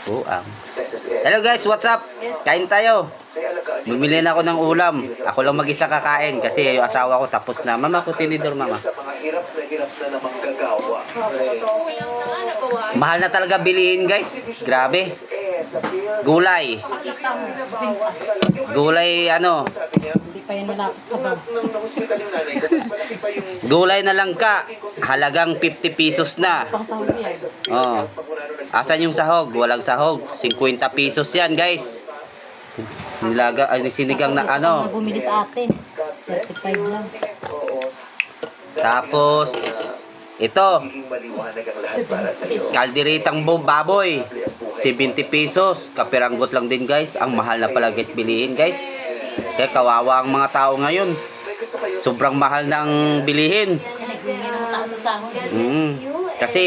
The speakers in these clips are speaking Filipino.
Buang. Hello guys, what's up? Kain tayo. Bumili na ako ng ulam. Ako lang mag-isa kakain kasi yung asawa ko tapos na. Mama ko tinidor, mama. Mahal na talaga bilihin guys. Grabe. Gulay. Gulay ano? Hindi pa yan malapit sa bag. Gulay na lang ka. Halagang 50 pesos na. Pasahog yan. Oh. Asan yung sahog? Walang sahog. 50 pesos yan guys. Nilaga, sinigang na ano. Bumili sa atin. 35 lang. Tapos ito. Kalderitang baboy. 70 pesos. Kapiranggot lang din guys. Ang mahal na pala guys bilihin guys. Kaya kawawa ang mga tao ngayon. Sobrang mahal na ang bilihin. Kasi naghingi ng taas sa sahod. Kasi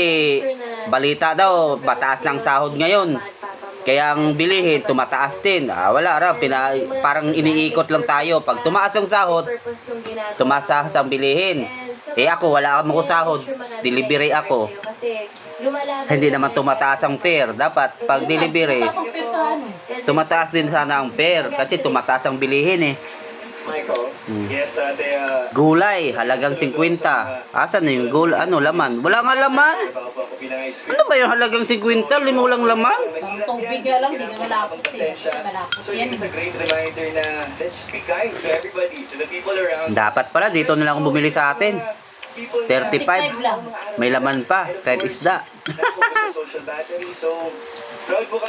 balita daw, mataas ng sahod ngayon. Kaya ang bilihin, tumataas din. Wala raw, parang iniikot lang tayo. Pag tumaas ang sahod, tumaas ang bilihin. Ako, wala akong sahod. Delivery ako. Hindi naman tumataas ang fare. Dapat, pag delivery, tumataas din sana ang fare. Kasi tumataas ang bilihin Michael. Yes, Gulay, halagang 50. Asan na yung gulay? Ano, laman? Wala nga laman. Ano ba yung halagang 50? Limo lang laman? Tubig nga lang, hindi nga malapit. Malapit So yan. it's a great reminder na let's just be kind to everybody, to the people around. Dapat pala, dito na lang akong bumili sa atin. 35. May laman pa, kahit isda.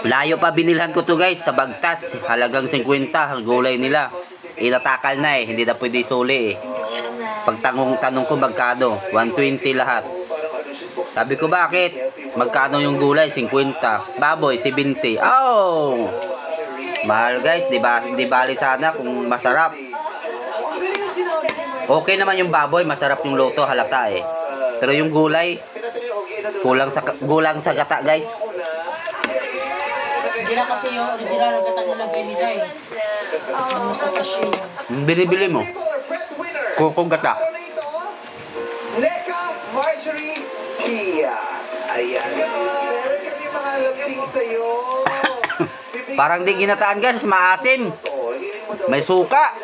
Layo pa binilhan ko to guys, sa Bagtas. Halagang 50, ang gulay nila. Inatakal na hindi na pwede suli Pagtanong ko magkano, 120 lahat. Sabi ko bakit? Magkano yung gulay? 50. Baboy, 70. Oh! Mahal guys, di bali sana kung masarap. Okay naman yung baboy, masarap yung luto, halata Pero yung gulay, gulang sa gata guys. Hindi na kasi yung original na gata nilagay nila Ano sa sachet. Binibili mo? Kukong gata. Neka, Marjorie, Kia. Ayan. Meron kami mga lambing sa'yo. Parang di ginataan guys, maasim. May suka.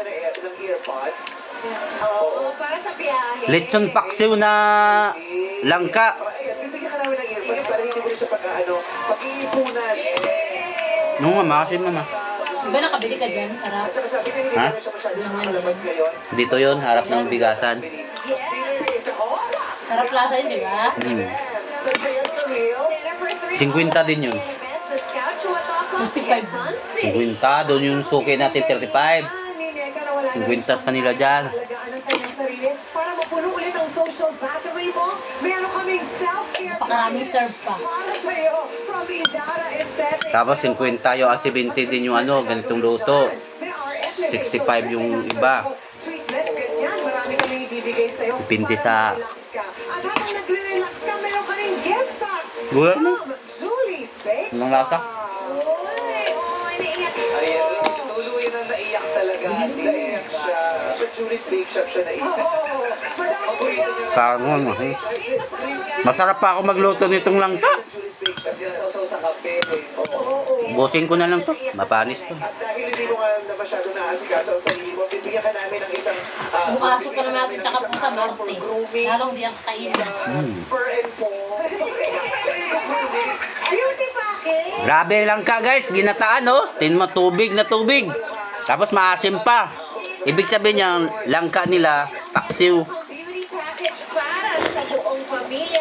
Oo, para sa biyahe. Lechon paksiw na langka. Ayan, bibigyan ka namin ng earpods para hindi mo na siya pag-iipunan. Nung maasim mama. Diba nakabili ka dyan? Sarap. At saka sabi niya, hindi Ha? na siya masyadong nakalabas ngayon. Dito yon, harap ng bigasan. Sarap lasa yun, di ba? So, kaya the real? 50 din yun. 50, doon yung suki natin 35. 50 sa kanila dyan. Alagaan ang kanyang sarili para mapuno ulit ang social battery mo. Meron kaming self-care Napakaraming serve pa. para sa'yo from Idara Aesthetics. Tapos 50 yung activity din yung ganitong luto. 65 yung iba. Treatment, ganyan. Marami kaming ibibigay sa'yo. Depende para sa... mag-relax ka. At habang nagre-relax ka, meron ka rin gift packs Gulay mo? from Julie's Bake Anong lasa? Shop. Ayan, tuluyan na naiyak talaga. Naiyak siya. Sa Julie's Bake Shop siya naiyak. Oo. Madami na. Kangon. Masarap pa ako magluto nitong langka. Julie's Bake Shop, sinasaw-saw sa kape. Oo. Busin ko na lang to. Mapanis to. At dahil hindi mo nga na masyado naasikaso ang sarili mo, bibigyan ka namin ng isang Bumasok pa naman natin tsaka po sa Marte. Lalong di ang kainin. fur and paw. Beauty package. Grabe langka guys. Ginataan tubig na tubig. Tapos maasim pa. Ibig sabihin niya, langka nila, paksiw. Beauty package para sa buong pamilya.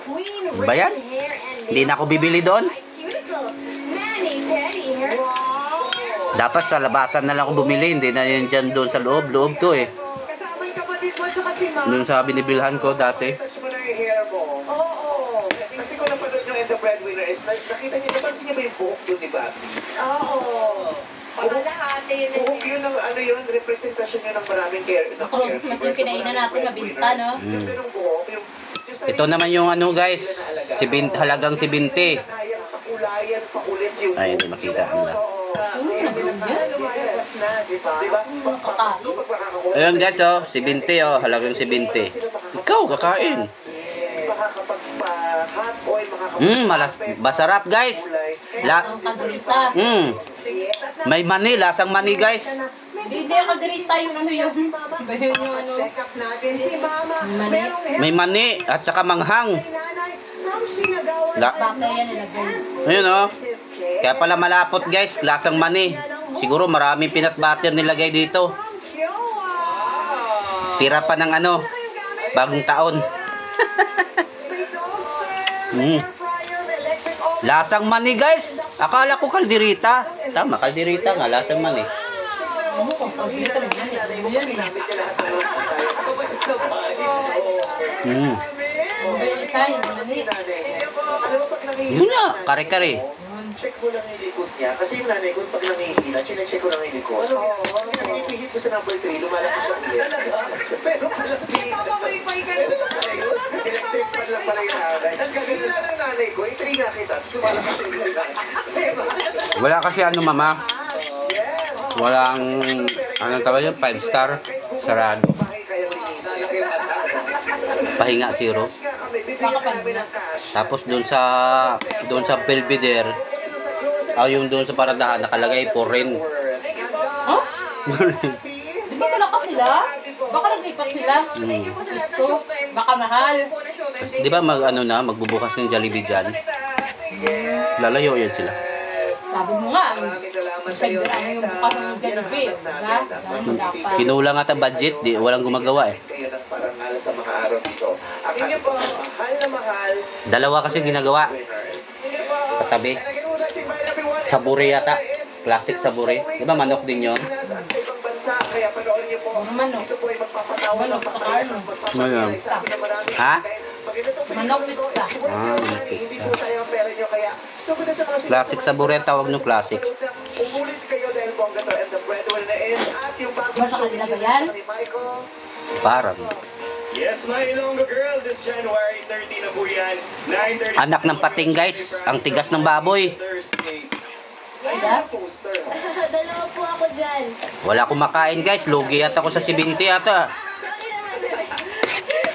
Queen Ba yan? Rain Hair and Hindi na ako bibili doon. Cuticles. Mani-pedi hair. Dapat sa labasan na lang ako bumili. Hindi na yun dyan doon sa loob. Loob to Kasama yung kapatid mo tsaka si Ma. Doon sa binibilhan ko dati. Touch mo na yung hair mo. Oo. Kasi kung napanood nyo in The Breadwinner is, nakita niyo, napansin niyo ba yung buhok doon ni Bobby? Oo. Pakalahati na Buhok yun ng representasyon yun ng maraming care. Process natin yung kinainan natin na binta, no? Yung ganung buhok, yung Ito naman yung guys. Halagang 70. Kayang pakulayan, paulit yung Ay, hindi makita. lumayas na, di ba? Di ba? Papasto, pagpakakakuha. Ayun guys 70 halagang 70. Ikaw kakain. Makakapagpa-hot oil, makakapagpa Masarap guys. Ang kalderita. May mani, lasang mani guys. Hindi ang kalderita yung ano yung ano. Check up natin si Mama. Mani. Merong May mani at saka manghang. nanay. Nang sinagawa Baka yan nilagay. Ayun oh. Kaya pala malapot guys, lasang mani. Siguro maraming peanut butter nilagay dito. Tira pa ng ano, bagong taon. Lasang mani guys. Akala ko kalderita. Tama, kalderita nga, lasang mani. Ano kung kalderita lang yan. Ano yan eh. Yung isa yung mani. Alam mo, pag nangihinat, Yun na, kare-kare. check mo lang yung likod niya. Kasi yung nanay ko, pag nangihinat, chinecheck ko lang yung likod. Pinipihit ko sa number 3, lumalakas siya ulit. Pero palang Papamaypay ka na. electric pan lang pala yung nanay. Tapos gagawin ng nanay ko, i-3 nga kita, tapos lumalakas siya ulit. Wala kasi ano mama, Yes! walang, anong tawag yun, 5 star, sarado. Bahay kayang linisin. Pahinga zero. Cash nga kami, bibigyan namin ng cash. Tapos doon sa Belvedere, yung doon sa paradahan nakalagay for rent. Huh? Di ba malakas sila? Baka naglipat sila. Gusto. Baka mahal. Di ba magbubukas ng Jollibee dyan? Lalayo yan sila. Sabi mo nga, Maraming salamat sa iyo. ano yung bukas ng Jollibee. Diba? Dahil wala pa. Kinulang ata budget, walang gumagawa eh. Kayo ng parangal sa mga araw dito. Ang mahal na mahal, Dalawa kasi ginagawa, winners. katabi. And again, we'd like to invite everyone. Sabure yata. Classic sabure. Di ba manok din yon? At sa ibang bansa, kaya panoorin niyo po. Manok. Ito po ay magpapatawa ng Manok, pagpapalala, Manok. magpapapalala sa atin na marami. Ha? Pag ganito po Manok yung pizza. hindi po sayang ang pera niyo, kaya sugod na sa mga Classic sabure ang tawag ng classic. Umulit kayo dahil bongga to and the breadwinner is at yung bagong Basta show kanila ba yan? ni Michael. Parang. Yes, my Ilonggo girl, this January 30 na po yan. 9:30. Anak ng pating guys, ang tigas ng baboy. Thursday. Yes? Poster. Dalawa po ako dyan. Wala akong makain guys, lugi at ako sa 70 ata. Sorry naman.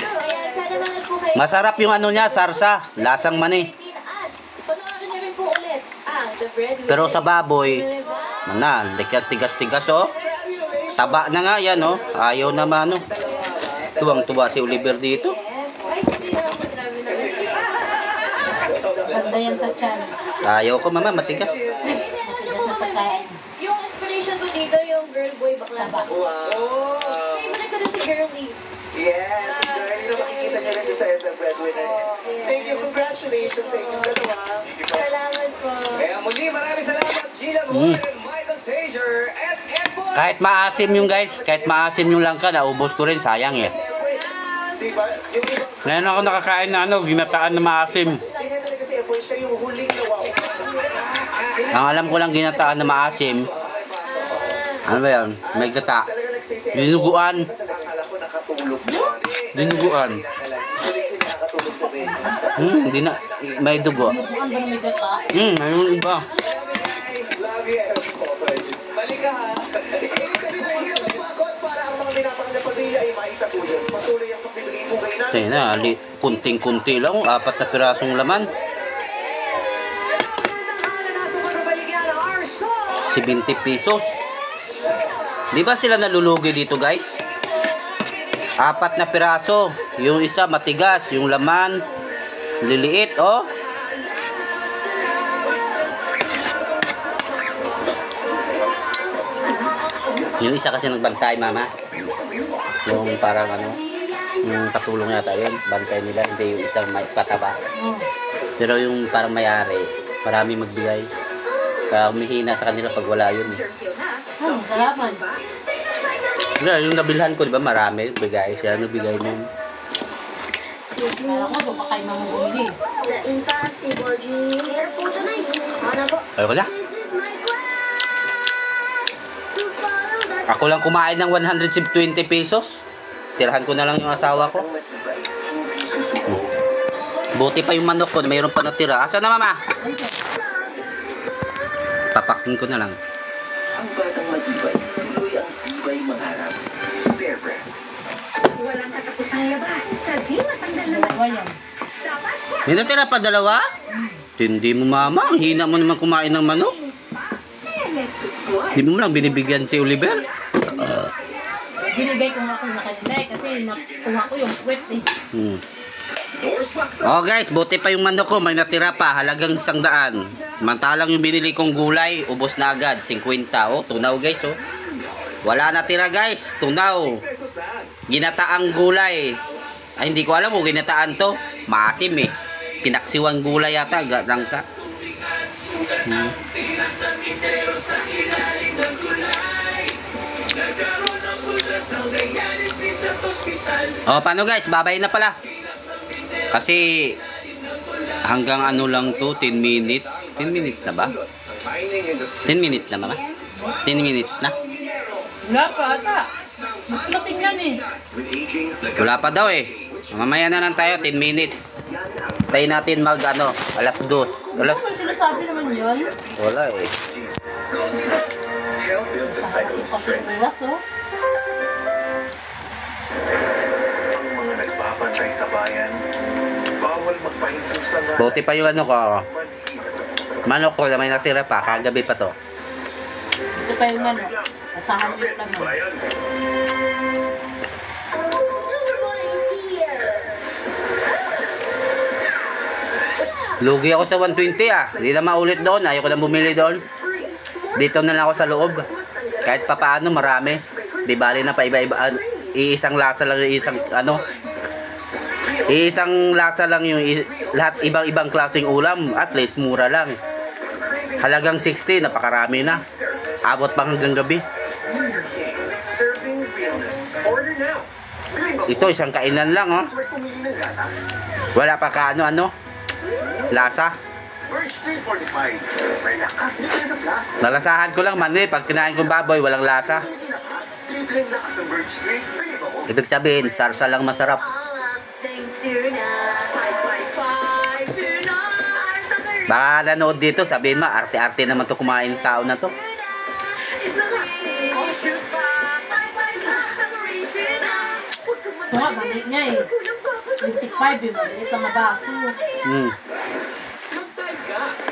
Kaya sana mahal po kayo. Masarap yung ano niya, sarsa, lasang mani. At panoorin niyo rin po ulit ang The Breadwinner. Pero sa baboy, tigas-tigas oh. Taba na nga yan oh, ayaw naman oh. Tuwang-tuwa si Oliver dito. Ay, hindi naman namin naman. Ganda yan sa chan. Ayaw ko mama, matigas. Hindi, alam niyo po Sa kami, pagkain. yung inspiration ko dito, yung girl boy bakla. Wow. Favorite ko na si Girlie. Yes, girlie na makikita niyo rin sa The Breadwinner is. Thank you, congratulations sa inyong dalawa. Salamat po. Kaya muli, maraming salamat, Gina Moore and Michael Sager at Edward. Kahit maasim yung guys, kahit maasim yung langka, naubos ko rin, sayang eh. Diba? Yung ibang Ngayon ako nakakain na ginataan na maasim. ganyan talaga si Epoy, siya yung huling nawaw. Ang alam ko lang ginataan na maasim. Ano ba yan? May gata. Talaga nagsisip. Dinuguan. Akala ko nakatulog mo. Dinuguan. Huling siya nakatulog sa bed. Hindi na. May dugo. Bukan ba may gata? Mayroon iba. Love you, Epoy. Balik ka ha. Itabi mo yung pagpagod para ang mga minapangalang pamilya ay maitatuloy. Patuloy ang pagbibigay po kayo namin. Kaya na, kunting-kunti lang. 4 na pirasong laman. 70 pesos. Di ba sila nalulugi dito guys? 4 na piraso. Yung isa matigas. Yung laman liliit oh. Yung isa kasi nagbantay mama. Yung parang yung katulong yata yun. Bantay nila. Hindi yung isang may pataba. Pero yung parang mayari, marami magbigay. Kaya humihina sa kanila pag wala yun. Salamat. Yung nabilhan ko, di ba marami bigay siya. Nabigay nun. Kaya nga, doon pa kayo mamumili. The impossible dream. Here po tonight. Ano po? Ayoko na. This is my quest. To follow the Ako lang kumain ng 120 pesos. Tirahan ko na lang yung asawa ko. Buti pa yung manok ko, mayroon pa natira. Asa na mama? Papakin ko na lang. Ang batang matibay, tuloy ang tibay mangarap. Bear Brand. walang katapusang labas. Sa di matanggal na Dalawa yan. May natira pa dalawa? Hindi mo mama, ang hina mo naman kumain ng manok. Hindi mo lang binibigyan si Oliver. Binigay ko nga ko na kanila eh, kasi nakuha ko yung puwet eh. Oh guys, buti pa yung manok ko, may natira pa, halagang 100. Samantalang yung binili kong gulay, ubos na agad, 50. Oh, tunaw guys, oh. Wala natira guys, tunaw. Ginataang gulay. Ay, hindi ko alam kung ginataan to. Maasim eh. Pinaksiwang gulay yata, langka. Oh, paano guys? Babay na pala. Kasi hanggang ano lang to, 10 minutes. 10 minutes na ba? 10 minutes na ba? 10 minutes na? Wala pa ata. Matingnan eh. Wala pa daw eh. Mamaya na lang tayo, 10 minutes. Tayo natin mag ano, alas 2. Ano may sinasabi naman yun? Wala eh. Kasi uwas oh. Ang mga nagbabantay sa bayan, bawal magpahinto sa nga. Buti pa yung ano ko. Manok ko na may natira pa, kagabi pa to. Ito pa yung ano. Asahan nyo lang oh. Lugi ako sa 120 ah. Hindi na maulit doon. Ayoko na bumili doon. Dito na lang ako sa loob. Kahit pa paano marami. Di bali na pa iba-iba. Iisang lasa lang yung isang ano. Iisang lasa lang yung lahat ibang-ibang klaseng ulam. At least mura lang. Halagang 60. Napakarami na. Abot pa hanggang gabi. Serving realness. Order now. Ito isang kainan lang oh. Wala pa ka ano. Lasa. Nalasahan ko lang man eh. Pag kinain kong baboy, walang lasa. Ibig sabihin, sarsa lang masarap. Baka nanood dito, sabihin mo, arte-arte naman to kumain ng tao na to. Ito nga, maliit niya eh. 25 yung maliit ang mabaso.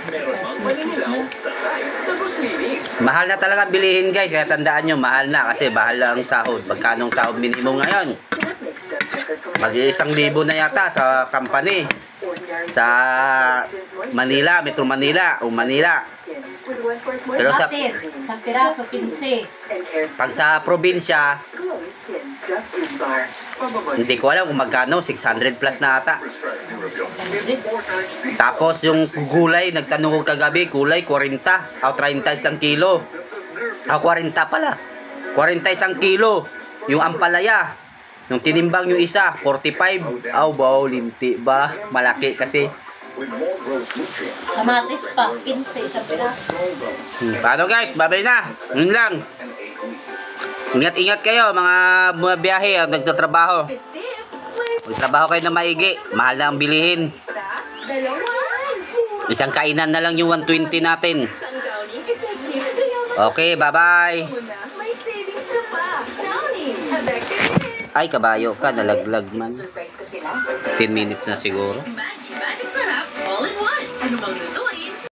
Meron bang maninilaw sa kahit tagos linis? Mahal na talaga bilihin guys, kaya tandaan nyo, mahal na kasi mahal na ang sahod. Magkano ang sahod minimum ngayon? Mag-1,000 na yata sa company. Sa Manila, Metro Manila o Manila. Pero sa, Batis, isang piraso, 15. pag sa probinsya, hindi ko alam kung magkano, 600 plus na ata. Tapos yung gulay, nagtanong ko kagabi, gulay 40 o 30 isang kilo. 40 pala. 40 isang kilo. Yung ampalaya, nung tinimbang yung isa, 45. Wow, linti ba? Malaki kasi. Kamatis pa, 15 isang piraso. Paano guys, babay na. Yun lang. Ingat-ingat kayo mga bumabiyahe at nagtatrabaho. Magtrabaho kayo na maigi. Mahal na ang bilihin. Isang kainan na lang yung 120 natin. Okay, bye-bye. Ay, kabayo ka. Nalaglag man. 10 minutes na siguro. Magic sarap, all in one. Ano mang luto?